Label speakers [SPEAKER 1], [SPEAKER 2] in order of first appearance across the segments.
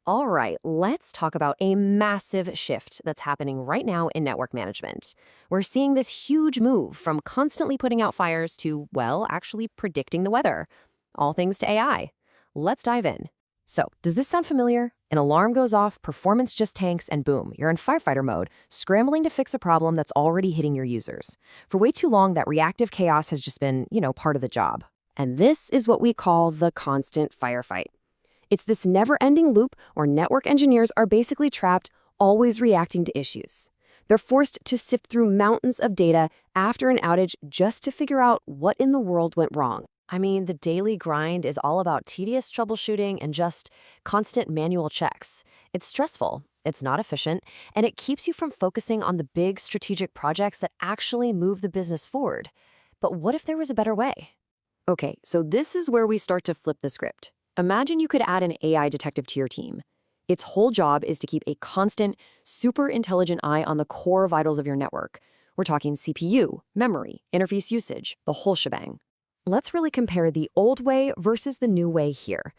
[SPEAKER 1] All right, let's talk about a massive shift that's happening right now in network management. We're seeing this huge move from constantly putting out fires to, well, actually predicting the weather. All things to AI. Let's dive in. So, does this sound familiar? An alarm goes off, performance just tanks, and boom, you're in firefighter mode, scrambling to fix a problem that's already hitting your users. For way too long, that reactive chaos has just been, part of the job. And this is what we call the constant firefight. It's this never-ending loop where network engineers are basically trapped, always reacting to issues. They're forced to sift through mountains of data after an outage just to figure out what in the world went wrong. I mean, the daily grind is all about tedious troubleshooting and just constant manual checks. It's stressful, it's not efficient, and it keeps you from focusing on the big strategic projects that actually move the business forward. But what if there was a better way? Okay, so this is where we start to flip the script. Imagine you could add an AI detective to your team. Its whole job is to keep a constant, super intelligent eye on the core vitals of your network. We're talking CPU, memory, interface usage, the whole shebang. Let's really compare the old way versus the new way here.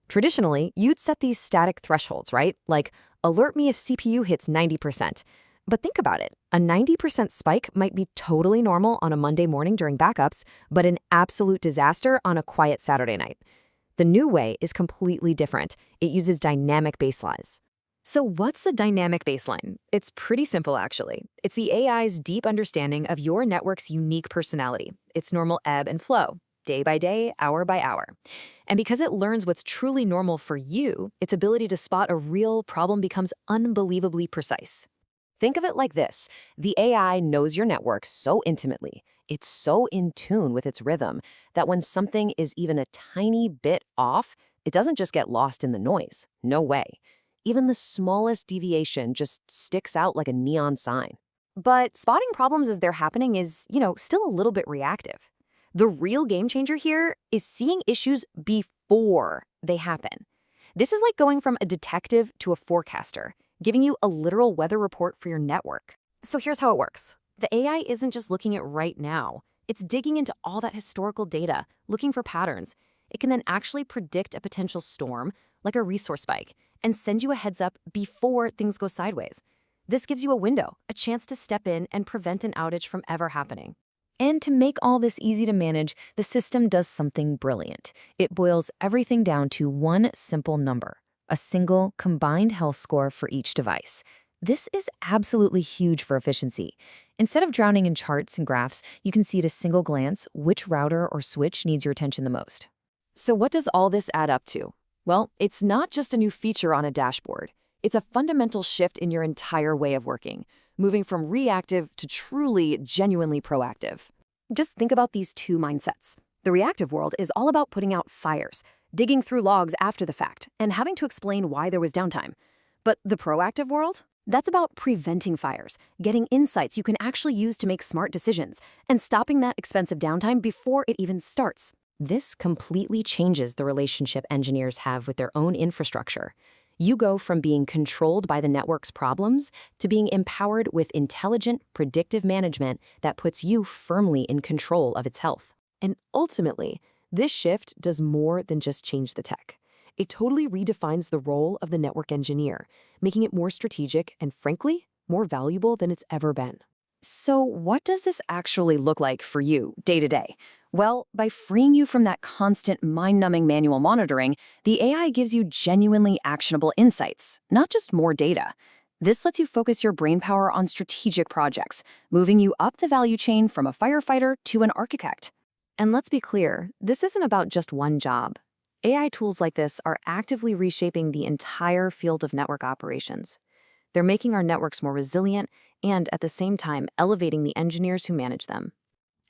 [SPEAKER 1] Traditionally, you'd set these static thresholds, right? Like, alert me if CPU hits 90%. But think about it. A 90% spike might be totally normal on a Monday morning during backups, but an absolute disaster on a quiet Saturday night. The new way is completely different. It uses dynamic baselines. So what's a dynamic baseline? It's pretty simple, actually. It's the AI's deep understanding of your network's unique personality, its normal ebb and flow, day by day, hour by hour. And because it learns what's truly normal for you, its ability to spot a real problem becomes unbelievably precise. Think of it like this. The AI knows your network so intimately, it's so in tune with its rhythm, that when something is even a tiny bit off, it doesn't just get lost in the noise. No way. Even the smallest deviation just sticks out like a neon sign. But spotting problems as they're happening is, still a little bit reactive. The real game changer here is seeing issues before they happen. This is like going from a detective to a forecaster, giving you a literal weather report for your network. So here's how it works. The AI isn't just looking at right now. It's digging into all that historical data, looking for patterns. It can then actually predict a potential storm, like a resource spike, and send you a heads up before things go sideways. This gives you a window, a chance to step in and prevent an outage from ever happening. And to make all this easy to manage, the system does something brilliant. It boils everything down to one simple number, a single combined health score for each device. This is absolutely huge for efficiency. Instead of drowning in charts and graphs, you can see at a single glance which router or switch needs your attention the most. So what does all this add up to? Well, it's not just a new feature on a dashboard. It's a fundamental shift in your entire way of working, moving from reactive to truly, genuinely proactive. Just think about these two mindsets. The reactive world is all about putting out fires, digging through logs after the fact, and having to explain why there was downtime. But the proactive world? That's about preventing fires, getting insights you can actually use to make smart decisions, and stopping that expensive downtime before it even starts. This completely changes the relationship engineers have with their own infrastructure. You go from being controlled by the network's problems to being empowered with intelligent, predictive management that puts you firmly in control of its health. And ultimately, this shift does more than just change the tech. It totally redefines the role of the network engineer, making it more strategic and, frankly, more valuable than it's ever been. So what does this actually look like for you day to day? Well, by freeing you from that constant mind-numbing manual monitoring, the AI gives you genuinely actionable insights, not just more data. This lets you focus your brainpower on strategic projects, moving you up the value chain from a firefighter to an architect. And let's be clear, this isn't about just one job. AI tools like this are actively reshaping the entire field of network operations. They're making our networks more resilient and, at the same time, elevating the engineers who manage them.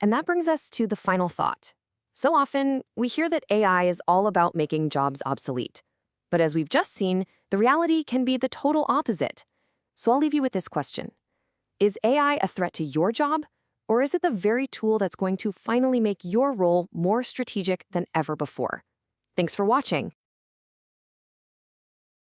[SPEAKER 1] And that brings us to the final thought. So often, we hear that AI is all about making jobs obsolete. But as we've just seen, the reality can be the total opposite. So I'll leave you with this question. Is AI a threat to your job, or is it the very tool that's going to finally make your role more strategic than ever before? Thanks for watching.